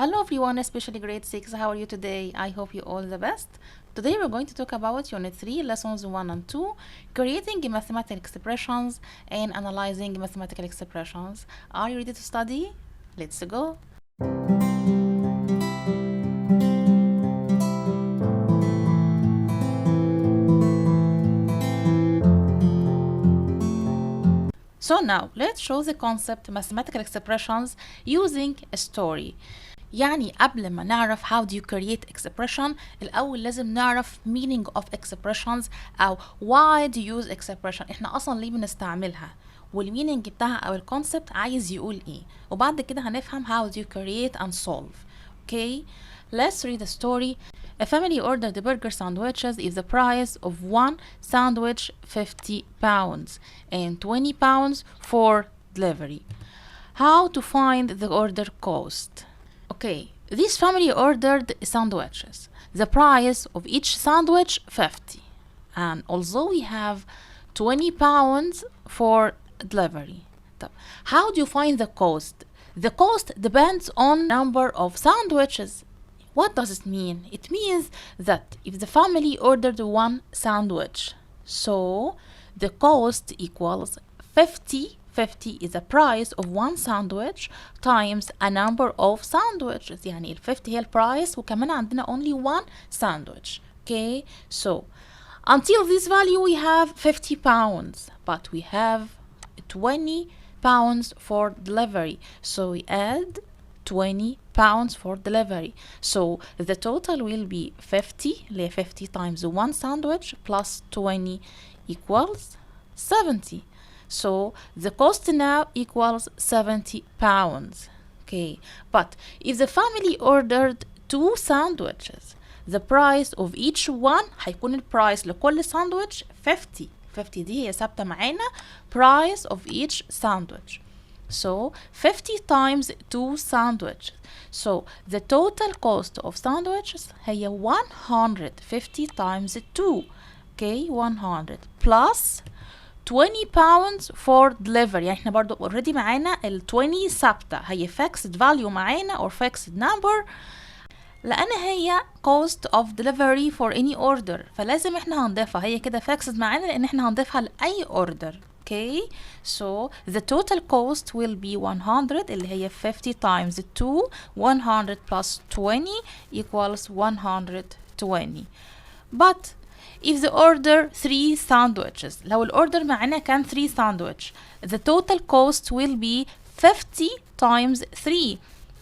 Hello everyone, especially grade 6. How are you today? I hope you all the best. Today we're going to talk about Unit 3, Lessons 1 and 2, creating mathematical expressions and analyzing mathematical expressions. Are you ready to study? Let's go. So now, let's show the concept mathematical expressions using a story. يعني قبل ما نعرف how do you create expression الأول لازم نعرف meaning of expressions أو why do you use expression. احنا أصلا ليه بنستعملها والمينينج بتاعها أو الكونسبت عايز يقول ايه وبعد كده هنفهم how do you create and solve. Okay, let's read the story. A family ordered the burger sandwiches if the price of one sandwich 50 pounds and 20 pounds for delivery. How to find the order cost? Okay, this family ordered sandwiches. The price of each sandwich 50. And although we have 20 pounds for delivery. How do you find the cost? The cost depends on number of sandwiches. What does it mean? It means that if the family ordered one sandwich, so the cost equals 50 is the price of one sandwich times a number of sandwiches. يعني ال 50 هي البرايس وكمان عندنا only one sandwich. Okay, so until this value we have 50 pounds, but we have 20 pounds for delivery. So we add 20 pounds for delivery. So the total will be 50, 50 times one sandwich plus 20 equals 70. So the cost now equals 70 pounds. Okay, but if the family ordered two sandwiches, the price of each one هيكون البرايس لكل ساندويتش 50 دي هي ثابتة معانا price of each sandwich. So 50 times two sandwiches. So the total cost of sandwiches هي 150 times 2. Okay, 100 plus 20 pounds for delivery. يعني احنا برضو already معانا ال 20 ثابتة هي fixed value معانا or fixed number لأن هي cost of delivery for any order فلازم احنا هنضيفها هي كده fixed معانا لأن احنا هنضيفها لأي order. Okay, so the total cost will be 100 اللي هي 50 times 2 100 plus 20 equals 120. But if the order 3 sandwiches لو الأوردر معنا كان 3 sandwich the total cost will be 50 times 3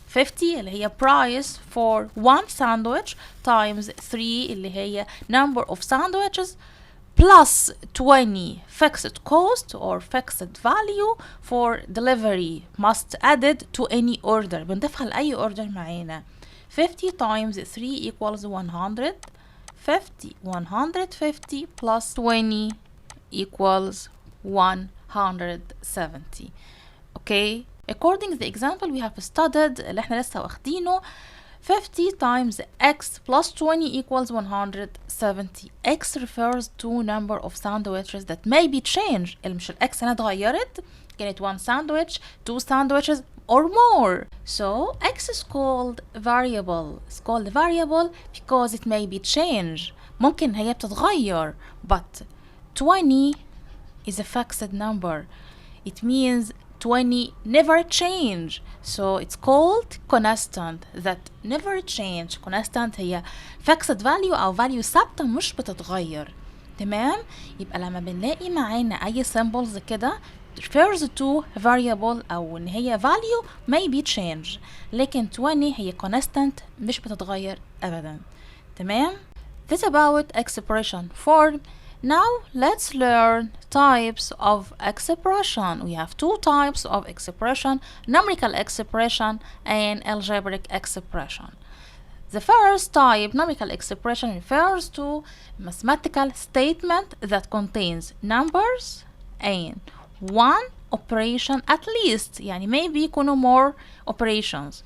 50 اللي هي price for one sandwich times 3 اللي هي number of sandwiches plus 20 fixed cost or fixed value for delivery must added to any order بنضيفها لأي order معانا 50 times 3 equals 150 plus 20 equals 170. Okay, according to the example we have studied اللي احنا لسه واخدينه 50 times x plus 20 equals 170. x refers to number of sandwiches that may be changed. مش x هنا اتغيرت كانت one sandwich, two sandwiches or more. So x is called variable. It's called variable because it may be changed. ممكن هي بتتغير but 20 is a fixed number. It means 20 never change. So it's called constant that never change. Constant هي fixed value أو value ثابتة مش بتتغير. تمام؟ يبقى لما بنلاقي معانا أي symbols كده refers to variable أو إن هي value may be change. لكن 20 هي constant مش بتتغير أبدا. تمام؟ This about expression form. Now let's learn types of expression. We have two types of expression, numerical expression and algebraic expression. The first type, numerical expression, refers to mathematical statement that contains numbers and one operation at least. يعني maybe يكونوا more operations.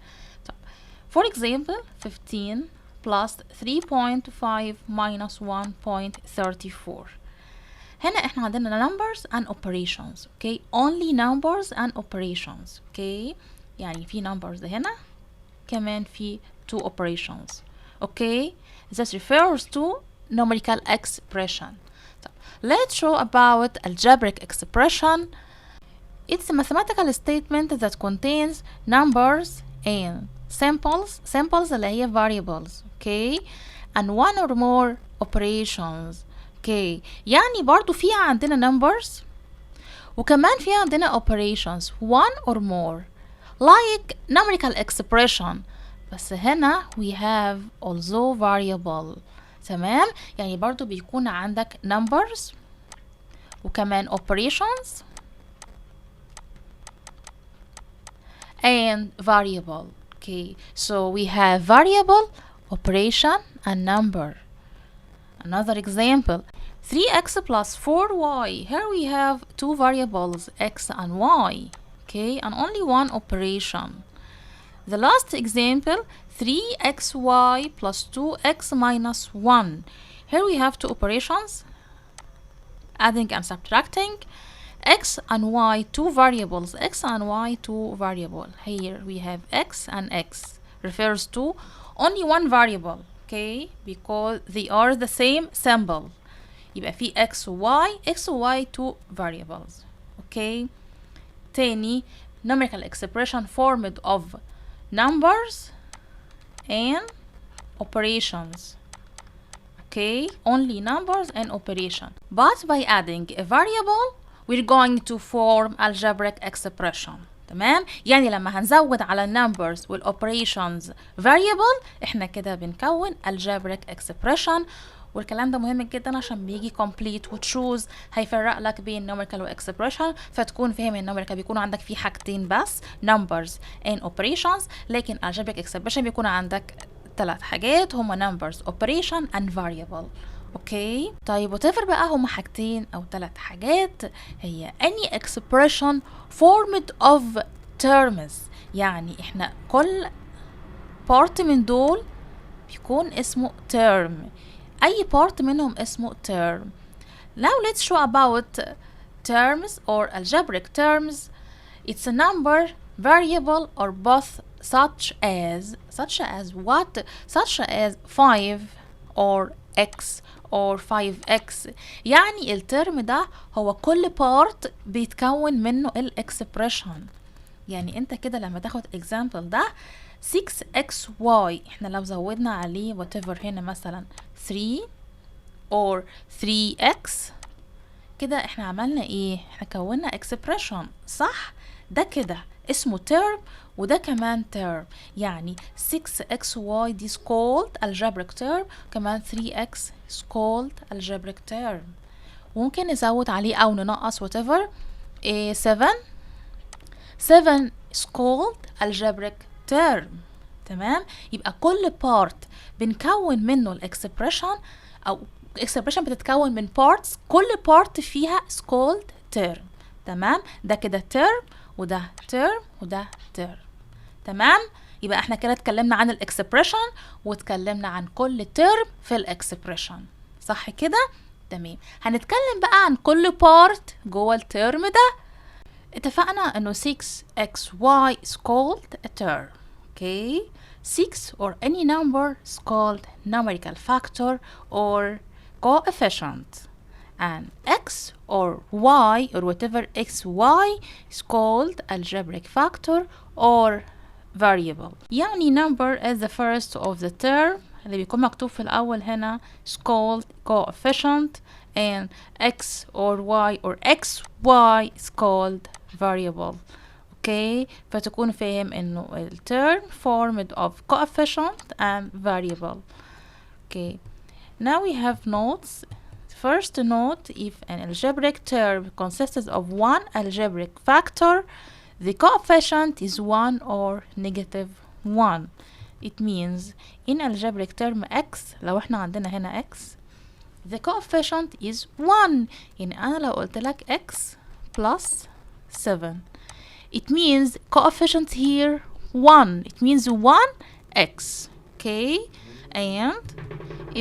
For example, 15 plus 3.5 minus 1.34. هنا احنا عندنا numbers and operations. Okay, only numbers and operations. Okay, يعني في numbers هنا. كمان في two operations. Okay, this refers to numerical expression. Let's show about algebraic expression. It's a mathematical statement that contains numbers and samples اللي هي variables. Okay, and one or more operations. Okay, يعني برضو فيها عندنا numbers وكمان فيها عندنا operations one or more like numerical expression. بس هنا we have also variable. تمام، يعني برضو بيكون عندك numbers وكمان operations and variable. Okay, so we have variable, operation and number. Another example, 3x plus 4y. Here we have two variables, x and y. Okay, and only one operation. The last example, 3xy plus 2x minus 1. Here we have two operations, adding and subtracting. X and y, two variables, x and y, two variable. Here we have x and x refers to only one variable. Okay, because they are the same symbol. يبقى في x y two variables. Okay, تاني numerical expression formed of numbers and operations. Okay, only numbers and operation. But by adding a variable we're going to form algebraic expression. تمام، يعني لما هنزود على numbers والoperations variable احنا كده بنكون algebraic expression. والكلام ده مهم جدا عشان بيجي complete وتشوز هيفرق لك بين numerical و expression، فتكون فاهم ان numerical بيكون عندك فيه حاجتين بس numbers and operations، لكن algebraic expression بيكون عندك 3 حاجات هما numbers operation and variable. اوكي، طيب whatever بقى هما حاجتين او 3 حاجات، هي any expression formed of terms. يعني احنا كل part من دول بيكون اسمه term، اي part منهم اسمه term. Now let's show about terms or algebraic terms. It's a number, variable or both, such as what? Such as 5 or x or 5x. يعني الترم ده هو كل part بيتكون منه الاكسبريشن. يعني انت كده لما تاخد example ده 6xy، احنا لو زودنا عليه whatever هنا مثلا 3 or 3x كده احنا عملنا ايه؟ احنا كونا expression، صح؟ ده كده اسمه term وده كمان term. يعني 6xy دي called algebraic term، كمان 3x is called algebraic term. وممكن نزود عليه او ننقص whatever. 7 is called algebraic term. تمام، يبقى كل part بنكون منه الاكسبريشن او expression بتتكون من parts، كل part فيها is called term. تمام، ده كده term وده term وده term. تمام، يبقى احنا كده اتكلمنا عن الاكسبريشن واتكلمنا عن كل term في الاكسبريشن، صح كده؟ تمام، هنتكلم بقى عن كل part جوه الترم ده. اتفقنا انه 6xy is called a term. Okay, 6 or any number is called numerical factor or coefficient, and x or y or whatever xy is called algebraic factor or variable. يعني number is the first of the term اللي بيكون مكتوب في الأول هنا is called coefficient, and x or y or xy is called variable. Okay, فتكون فاهم إنه ال term formed of coefficient and variable. Okay, now we have notes. First note, if an algebraic term consists of one algebraic factor, the coefficient is 1 or negative 1. It means in algebraic term x، لو احنا عندنا هنا x، the coefficient is 1. يعني أنا لو قلت لك x plus 7، it means coefficient here 1. It means 1x. Okay, and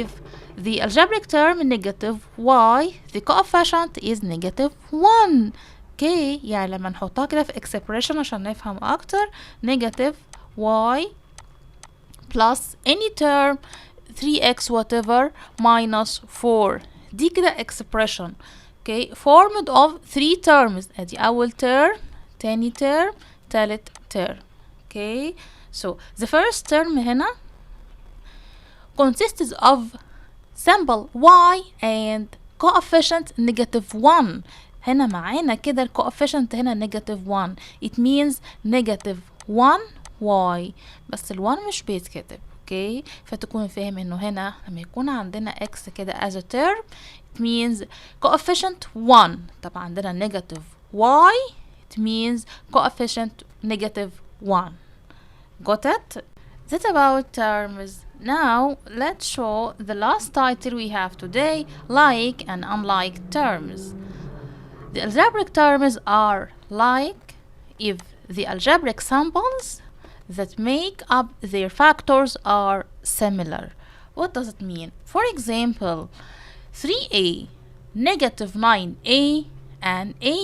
if the algebraic term negative y, the coefficient is negative 1. Okay, يعني لما نحطها كده في expression عشان نفهم أكتر، negative y plus any term 3x whatever minus 4. دي كده expression. okay formed of 3 terms. ادي اول term، تاني term، تالت term. okay so the first term هنا consists of symbol y and coefficient -1. هنا معانا كده coefficient هنا -1. it means -1y، بس ال1 مش بيتكتب. اوكي فتكون فاهم انه هنا لما يكون عندنا x كده as a term it means coefficient 1. طبعا عندنا -y it means coefficient -1. got it? That's about terms. Now let's show the last title we have today, like and unlike terms. The algebraic terms are like if the algebraic symbols that make up their factors are similar. What does it mean? For example, 3a, -9a, and a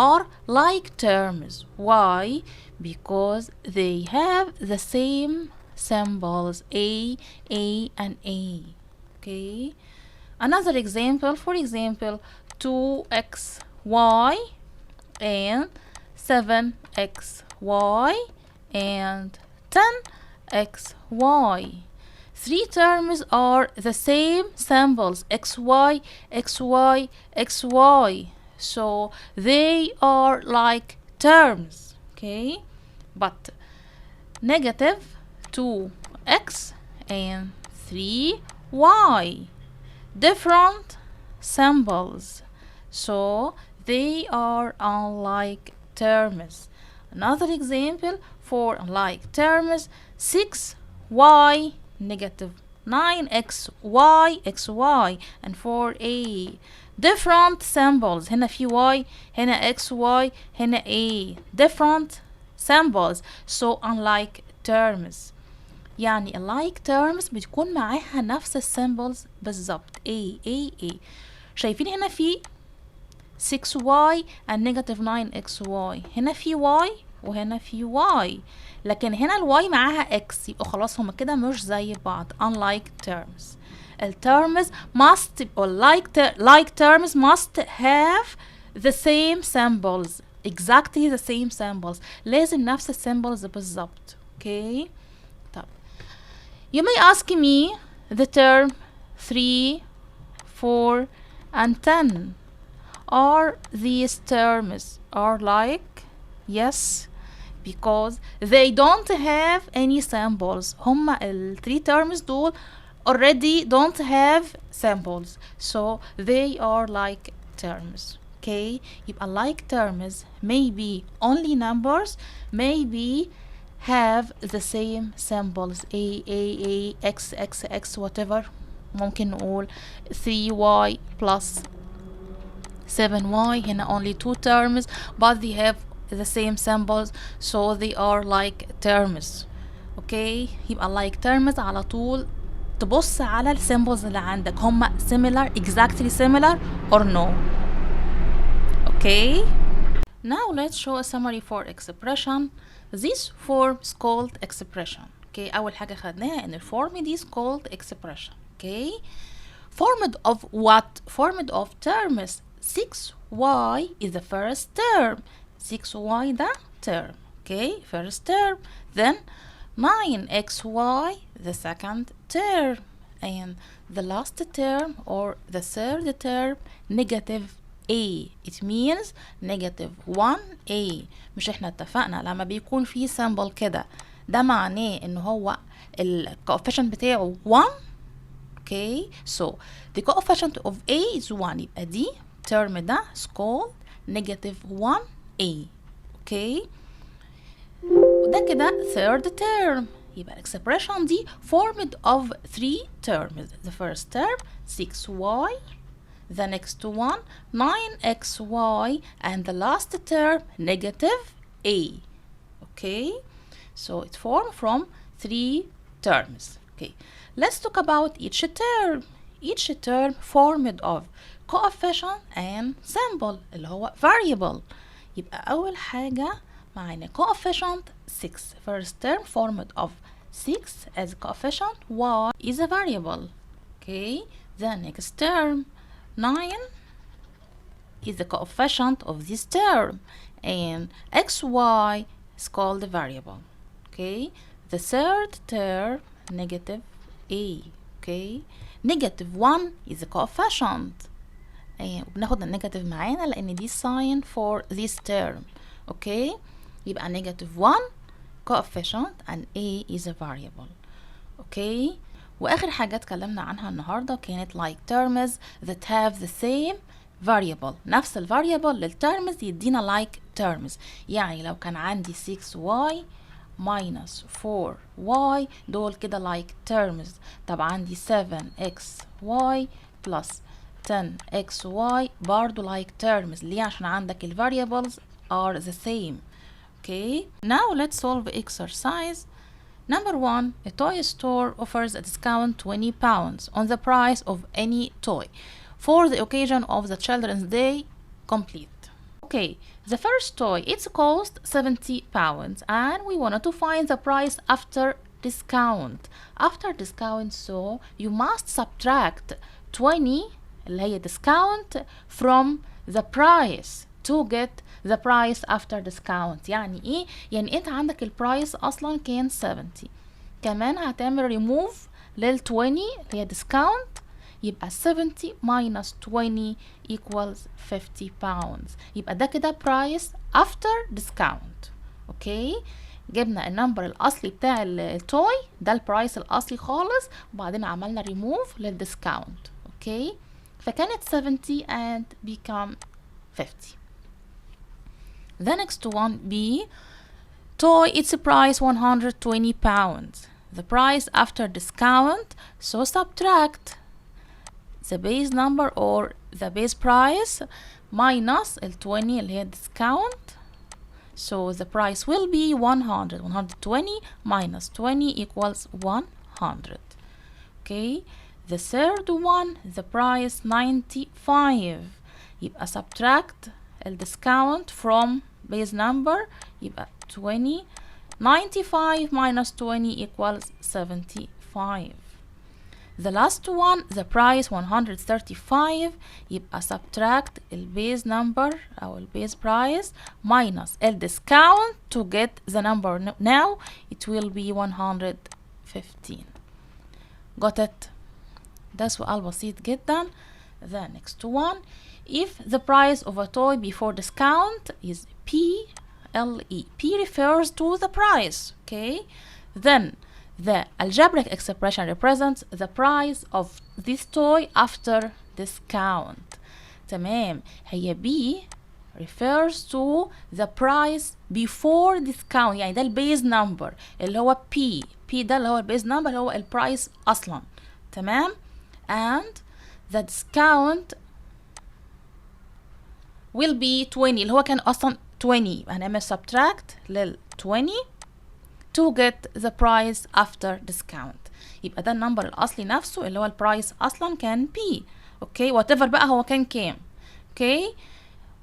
are like terms. Why? Because they have the same symbols a, and a. Okay. Another example, for example, 2xy and 7xy and 10xy. 3 terms are the same symbols xy, xy, xy. So they are like terms. Okay. But -2x and 3y, different symbols, so they are unlike terms. Another example for unlike terms, 6y, -9xy, xy, and 4a, different symbols. هنا في y، هنا xy، هنا a، different symbols, so unlike terms. يعني alike terms بتكون معاها نفس السيمبلز بالظبط a. شايفين هنا في 6y and -9xy، هنا في y وهنا في y، لكن هنا الواي معاها x، يبقى خلاص هما كده مش زي بعض unlike terms. الterms must or like terms must have the same symbols, exactly the same symbols. لازم نفس السيمبلز بالظبط. okay طب you may ask me the term 3, 4 and 10, are these terms are like? Yes, because they don't have any symbols. هما ال 3 terms دول already don't have symbols, so they are like terms. okay يبقى like terms maybe only numbers, maybe have the same symbols a, x, whatever. ممكن نقول 3y plus 7y، هنا only 2 terms but they have the same symbols, so they are like terms. okay يبقى like terms على طول تبص على السيمبلز اللي عندك، هما similar, exactly similar or no. okay now let's show a summary for expression. This form is called expression. okay أول حاجة خدناها إن الform دي is called expression. okay formed of what? formed of terms. 6y is the first term. 6y the term. okay first term. Then 9xy the second term, and the last term or the third term -a. it means -1a. مش احنا اتفقنا لما بيكون في symbol كده ده معناه ان هو ال coefficient بتاعه 1. okay so the coefficient of a is 1، يبقى دي term ده is called -1a. okay وده كده third term، يبقى expression دي formed of 3 terms. the first term 6y, the next one 9xy, and the last term -a. okay so it's formed from 3 terms. okay let's talk about each term. each term formed of coefficient and symbol اللي هو variable. يبقى أول حاجة معانا coefficient 6. first term formed of 6 as a coefficient, y is a variable. Okay, the next term 9 is the coefficient of this term, and xy is called a variable. Okay, the third term negative a. Okay, negative 1 is a coefficient. وبناخد النيجاتيف معانا لان دي sign for this term. Okay, يبقى negative 1 coefficient and a is a variable. Okay, واخر حاجة اتكلمنا عنها النهاردة كانت like terms that have the same variable. نفس الفاريبل للترمز يدينا like terms. يعني لو كان عندي 6y minus 4y دول كده like terms. طب عندي 7xy plus 10xy برضو like terms. ليه؟ عشان عندك ال variables are the same. Okay, now let's solve exercise. Number 1, a toy store offers a discount 20 pounds on the price of any toy for the occasion of the Children's Day. Complete. Okay, the first toy, it's cost 70 pounds and we wanted to find the price after discount. After discount, so you must subtract 20 اللي هي discount from the price to get the price after discount. يعني ايه؟ يعني انت عندك البرايس اصلا كان 70، كمان هتعمل remove لل 20 اللي هي discount، يبقى 70 minus 20 equals 50 pounds. يبقى ده كده price after discount. اوكي، جبنا النمبر الاصلي بتاع التوي ده البرايس الاصلي خالص، وبعدين عملنا remove للديسكاونت. اوكي، فكانت 70 and become 50. The next one B, toy, its price 120 pounds. The price after discount, so subtract the base number or the base price minus ال 20 اللي هي discount. So the price will be 100. 120 minus 20 equals 100. Okay. The third one, the price 95. يبقى subtract ال discount from base number يبقى 20. 95 minus 20 equals 75. The last one, the price 135. يبقى subtract ال base number أو ال base price minus ال discount to get the number. Now it will be 115. Got it? ده سؤال بسيط جدا. The next one, if the price of a toy before discount is PLE, P refers to the price, okay? Then the algebraic expression represents the price of this toy after discount. تمام، هي B refers to the price before discount، يعني ده البيز نمبر اللي هو P ده اللي هو البيز نمبر اللي هو البرايس أصلا. تمام، and the discount will be 20 اللي هو كان أصلا 20. يبقى هنعمل subtract لل 20 to get the price after discount. يبقى ده النمبر الأصلي نفسه اللي هو البرايس أصلا كان P. اوكي، whatever بقى هو كان كام. اوكي،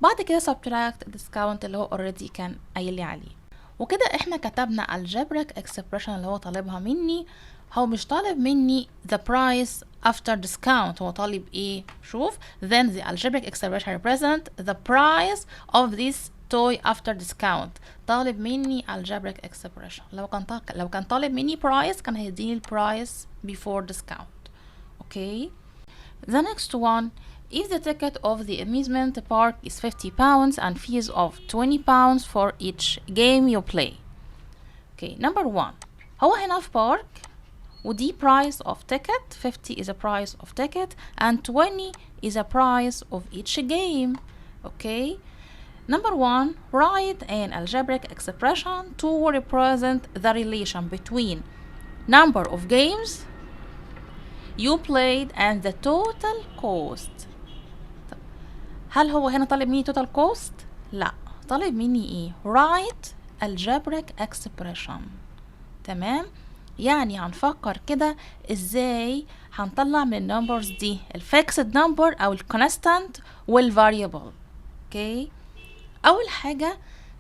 بعد كده subtract discount اللي هو already كان قايل لي عليه. وكده احنا كتبنا algebraic expression اللي هو طالبها مني. هو مش طالب مني the price after discount، هو طالب ايه؟ شوف، then the algebraic expression represent the price of this toy after discount. طالب مني algebraic expression. لو كان طالب مني price كان هيديني ال price before discount. Okay. The next one, if the ticket of the amusement park is 50 pounds and fees of 20 pounds for each game you play. Okay, number 1. هو هنا في park ودي price of ticket. 50 is a price of ticket and 20 is a price of each game. Okay. Number 1, write an algebraic expression to represent the relation between number of games you played and the total cost. هل هو هنا طالب مني total cost؟ لا، طالب مني ايه؟ write algebraic expression. تمام، يعني هنفكر كده ازاي هنطلع من النمبرز دي الفيكسد نمبر او الكونستانت والفاريبل. اوكي، اول حاجه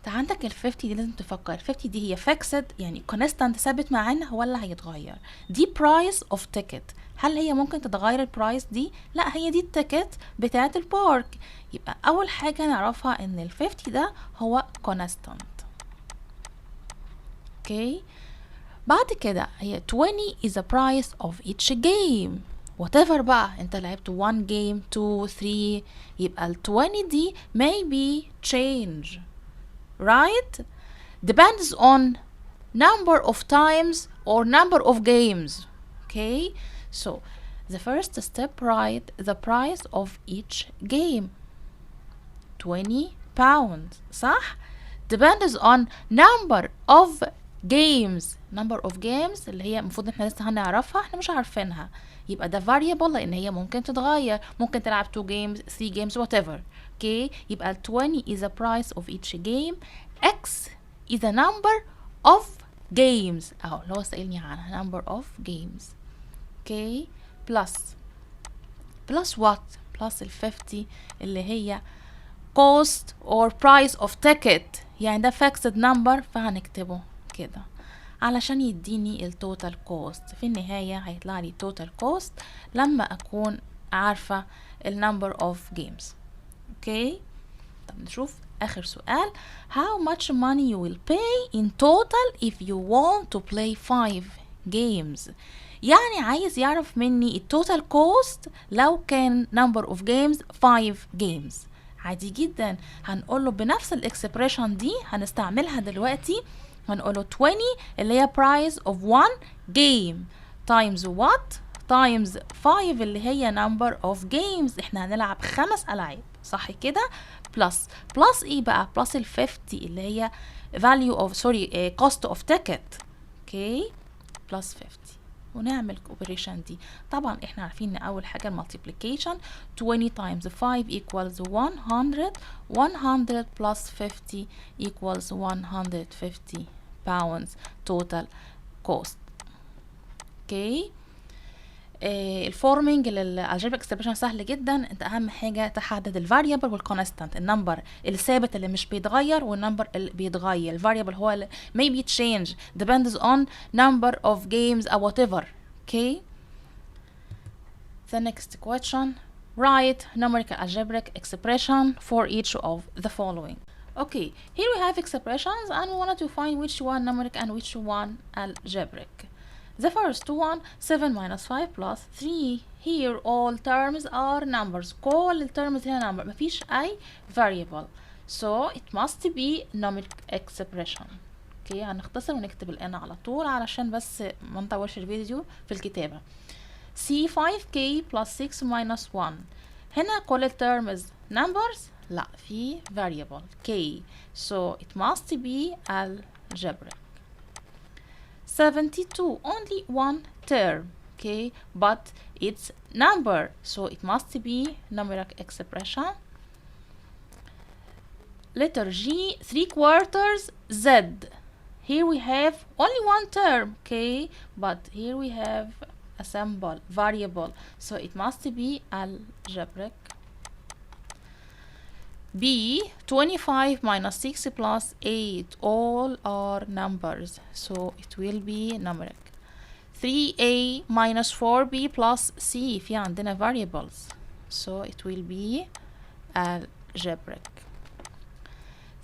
عندك ال 50 دي لازم تفكر، ال 50 دي هي fixed يعني constant ثابت معانا ولا هيتغير؟ دي price of ticket، هل هي ممكن تتغير البرايس دي؟ لا، هي دي التيكت بتاعت البارك. يبقى اول حاجة نعرفها ان ال 50 ده هو constant. اوكي، بعد كده هي 20 is the price of each game. whatever بقى انت لعبت 1 game 2 3، يبقى ال 20 دي maybe change right depends on number of times or number of games. Okay, so the first step, write the price of each game. 20 pounds صح؟ depends on number of games. number of games اللي هي المفروض احنا لسه هنعرفها، احنا مش عارفينها، يبقى ده variable لان هي ممكن تتغير، ممكن تلعب 2 games 3 games whatever. okay، يبقى 20 is the price of each game. x is the number of games اهو اللي هو سألني عنها number of games. okay، plus what؟ plus ال 50 اللي هي cost or price of ticket، يعني ده fixed number فهنكتبه كده علشان يديني ال total cost. في النهاية هيطلع لي total cost لما أكون عارفة ال number of games. اوكي، طب نشوف آخر سؤال. how much money you will pay in total if you want to play 5 games؟ يعني عايز يعرف مني ال total cost لو كان number of games 5 games. عادي جدا، هنقوله بنفس الاكسبريشن دي هنستعملها دلوقتي، هنقوله 20 اللي هي price of 1 game times what times 5 اللي هي number of games. احنا هنلعب 5 ألعاب صح كده، plus ايه بقى؟ plus ال 50 اللي هي value of cost of ticket. okay، plus 50 ونعمل الاوبريشن دي. طبعا احنا عارفين ان اول حاجه المالتيبليكيشن 20 times 5 equals 100 100 plus 50 equals 150 pounds total cost. اوكي، الفورمينج للالجبريك اكسبريشن سهل جدا. انت اهم حاجه تحدد الفاريبل والكونستانت، النمبر الثابت اللي مش بيتغير والنمبر اللي بيتغير. الفاريبل هو اللي maybe change depends on number of games or whatever. okay، the next question, write numerical algebraic expression for each of the following. okay, here we have expressions and we wanted to find which one numeric and which one algebraic. The first one 7 minus 5 plus 3. Here all terms are numbers. كل الterms هنا number، مفيش أي variable. So it must be numeric expression. okay، هنختصر ونكتب ال n على طول علشان بس ما نطولش الفيديو في الكتابة. C 5k plus 6 minus 1. هنا كل الterms numbers؟ لا، في variable k. So it must be algebraic. 72 only one term. okay, but it's number, so it must be numeric expression. letter G 3/4 Z. here we have only one term. okay, but here we have a symbol variable, so it must be algebraic. B 25 minus 6 plus 8 all are numbers, so it will be numeric. 3a minus 4b plus c في عندنا variables, so it will be algebraic.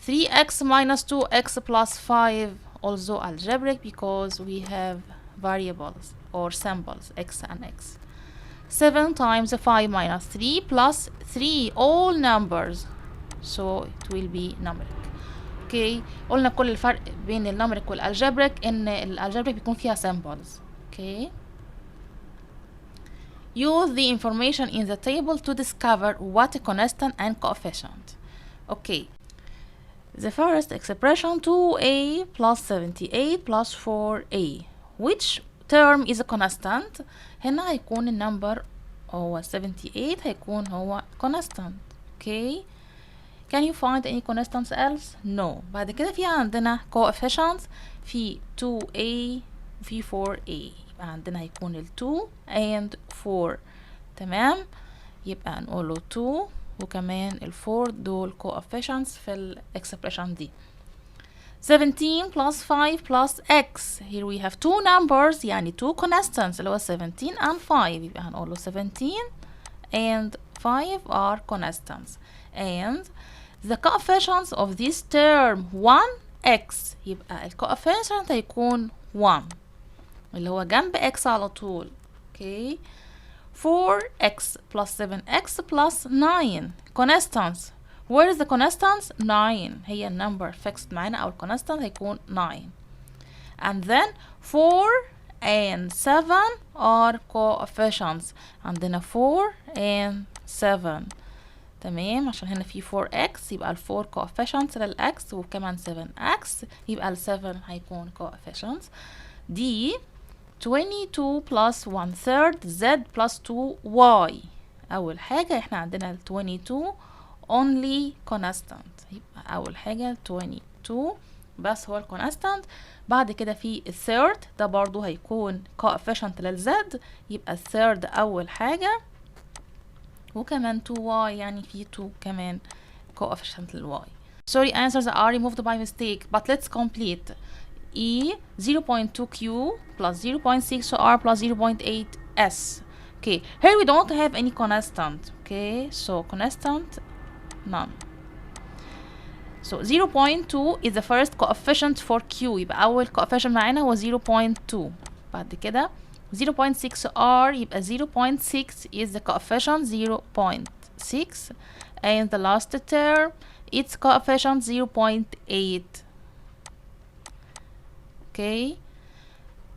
3x minus 2x plus 5 also algebraic because we have variables or symbols x and x. 7 times 5 minus 3 plus 3 all numbers, so it will be numeric. okay، قلنا كل الفرق بين النمريك والالجبريك ان الالجبريك بيكون فيها symbols. okay، use the information in the table to discover what a constant and coefficient. okay, the first expression 2a plus 78 plus 4a. which term is a constant؟ هنا هيكون النمبر هو 78 هيكون هو constant. okay، can you find any constants else؟ no. بعد كده في عندنا coefficients في 2a وفي 4a، يبقى عندنا هيكون ال 2 and 4. تمام، يبقى نقوله 2 وكمان ال 4 دول coefficients في ال expression دي. 17 plus 5 plus x. Here we have two numbers يعني two constants اللي هو 17 and 5. يبقى هنقول له 17 and 5 are constants. And the coefficients of this term 1x. يبقى الcoefficient هيكون 1 اللي هو جنب x على طول. Okay. 4x plus 7x plus 9 constants. Where is the constants? 9 هي النمبر fixed معانا أو الconstant هيكون 9. And then 4 and 7 are coefficients. عندنا 4 and 7. تمام، عشان هنا في 4x يبقى ال 4 coefficients للx وكمان 7x يبقى ال 7 هيكون coefficients. دي 22 plus 1/3 z plus 2y. أول حاجة احنا عندنا ال 22 only constant. يبقى أول حاجة 22 بس هو الكونستانت. بعد كده في الثيرد ده برضو هيكون coefficient للزد، يبقى الثيرد أول حاجة وكمان 2y يعني في 2 كمان coefficient للy. Sorry, answers are removed by mistake, but let's complete. E 0.2q plus 0.6r plus 0.8s. Okay, here we don't have any constant. Okay, so constant none. So 0.2 is the first coefficient for q. يبقى أول coefficient معانا هو 0.2. بعد كده 0.6r يبقى 0.6 is the coefficient 0.6 and the last term its coefficient 0.8. Okay,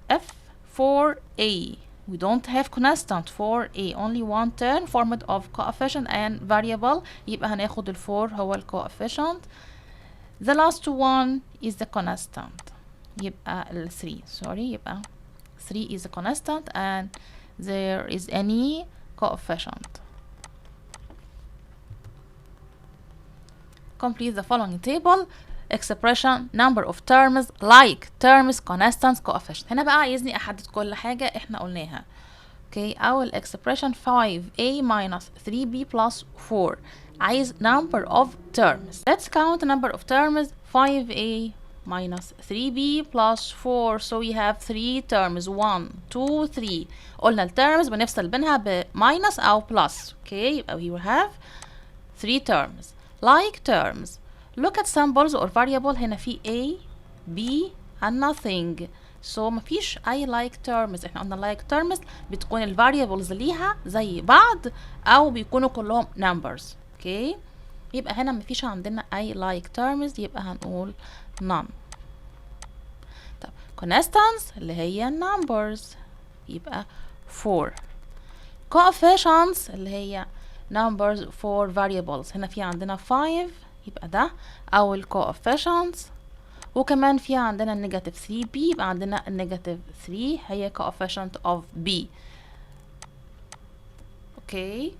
F4A we don't have constant 4A, only one term formed of coefficient and variable. يبقى هناخد ال 4 هو ال coefficient. The last one is the constant. يبقى ال 3 sorry يبقى 3 is a constant and there is any coefficient. Complete the following table. Expression number of terms like terms constants coefficient. هنا بقى عايزني احدد كل حاجة احنا قلناها. Okay, أول expression 5a minus 3b plus 4. عايز number of terms. Let's count number of terms. 5a minus 3b plus 4. So we have 3 terms. 1 2 3. قلنا ال terms بنفصل بينها ب minus أو plus. Okay, يبقى we will have 3 terms. Like terms. Look at symbols or variable. هنا في a b and nothing. So مفيش أي like terms. احنا قلنا like terms بتكون ال variables ليها زي بعض أو بيكونوا كلهم numbers. Okay. يبقى هنا مفيش عندنا أي like terms يبقى هنقول none. طب constants اللي هي numbers يبقى 4. coefficients اللي هي numbers for variables. هنا في عندنا 5 يبقى ده أول coefficients وكمان في عندنا negative 3b يبقى عندنا negative 3 هي coefficient of b. Okay.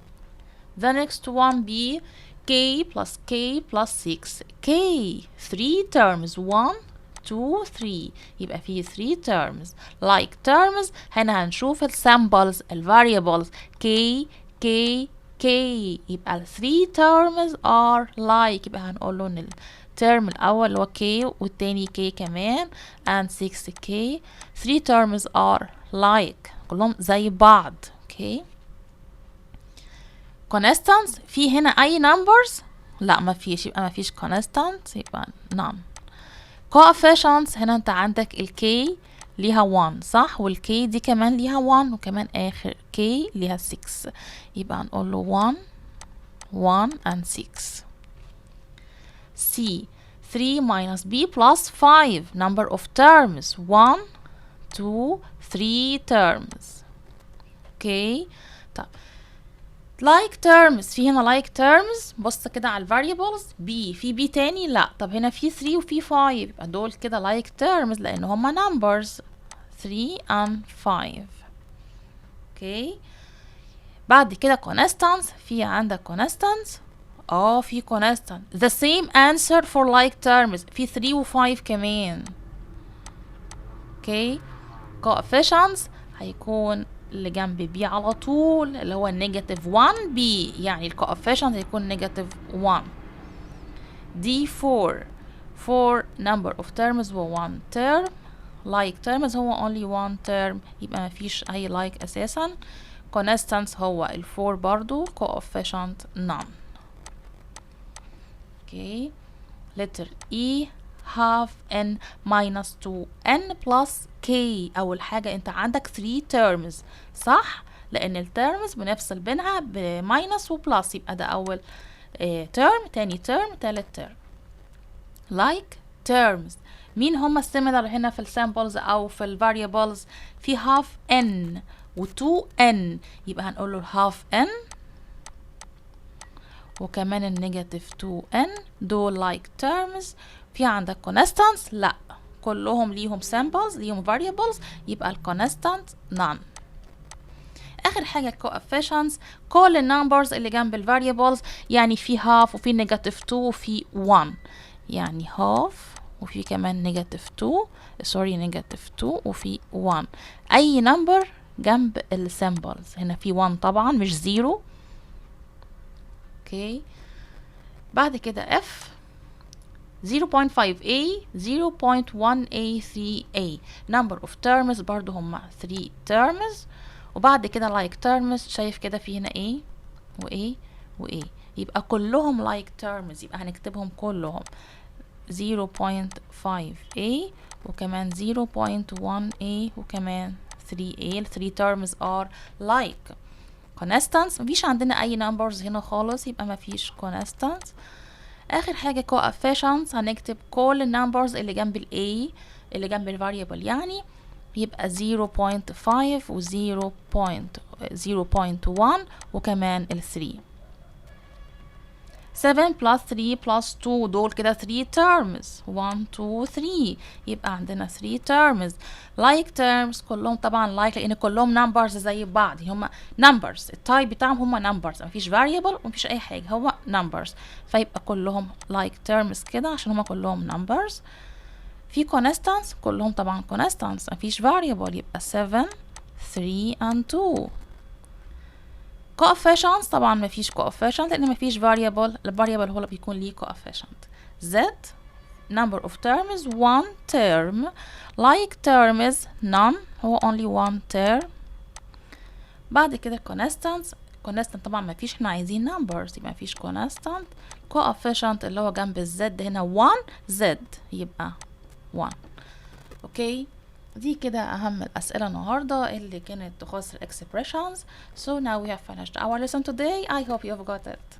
The next one be k plus k plus 6. k 3 terms 1 2 3 يبقى في 3 terms. Like terms هنا هنشوف ال symbols ال variables k k k يبقى ال 3 terms are like. يبقى هنقول له ان الترم الاول اللي هو k والتاني k كمان and 6k. 3 terms are like كلهم زي بعض. Okay. constants في هنا اي numbers؟ لا مفيش يبقى مفيش constants يبقى none. coefficients هنا انت عندك ال k ليها 1 صح والk دي كمان ليها 1 وكمان اخر k ليها 6 يبقى هنقول له 1 1 and 6. C 3 minus b plus 5 number of terms 1 2 3 terms. Okay. طب like terms في هنا like terms بص كده على ال variables b في b تاني لا. طب هنا في 3 وفي 5 يبقى دول كده like terms لان هما numbers 3 and 5. Okay. بعد كده constants في عندك constants في constant the same answer for like terms في 3 و 5 كمان. Okay. coefficients هيكون اللي جنب b على طول اللي هو negative 1b يعني الكوفيشنت هيكون negative 1. D4 for number of terms هو one term. like terms هو only one term يبقى مفيش أي like أساسا. constants هو ال 4 برضو. coefficient none. okay. letter E half n minus 2n plus k. أول حاجة أنت عندك 3 terms صح؟ لأن ال terms بنفصل بينها بماينس وبلس، يبقى ده أول term، تاني term، تالت term. like terms مين هما similar هنا في السامبلز أو في ال variables؟ في half n و 2n، يبقى هنقول له half n وكمان النيجاتيف 2n دول like terms. في عندك constants؟ لا، كلهم ليهم samples، ليهم variables، يبقى ال constant none. آخر حاجة coefficients، كل النمبرز اللي جنب ال variables، يعني في half وفي نيجاتيف 2 وفي 1، يعني half وفي كمان نيجاتيف 2 سوري نيجاتيف 2 وفي 1. أي نمبر جنب ال symbols، هنا في 1 طبعا مش 0. اوكي. بعد كده F 0.5a 0.1a 3a number of terms برضو هما 3 terms. وبعد كده like terms شايف كده في هنا a و a و a، يبقى كلهم like terms، يبقى هنكتبهم كلهم 0.5a وكمان 0.1a وكمان 3a. ال 3 terms are like constants. مفيش عندنا اي numbers هنا خالص، يبقى مفيش constants. اخر حاجة coefficients، هنكتب كل النمبرز اللي جنب ال a اللي جنب ال variable، يعني يبقى 0.5 و 0.1 وكمان ال 3. 7 plus 3 plus 2 دول كده 3 terms 1 2 3، يبقى عندنا 3 terms. like terms كلهم طبعا like لان كلهم numbers زي بعض، هما numbers التايب بتاعهم هما numbers، مفيش variable ومفيش اي حاجه، هو numbers، فيبقى كلهم like terms كده عشان هما كلهم numbers. في constants كلهم طبعا constants، مفيش variable، يبقى 7 3 and 2. coefficients طبعا مفيش coefficient لان مفيش variable، الvariable هو اللي بيكون ليه coefficient. z number of terms 1 term. like terms none هو only one term. بعد كده constants، constant طبعا مفيش، احنا عايزين numbers يبقى مفيش constant. coefficient اللي هو جنب الزد هنا 1 z يبقى 1. اوكي. دي كده أهم الأسئلة النهاردة اللي كانت تخص expressions. So now we have finished our lesson today. I hope you have got it.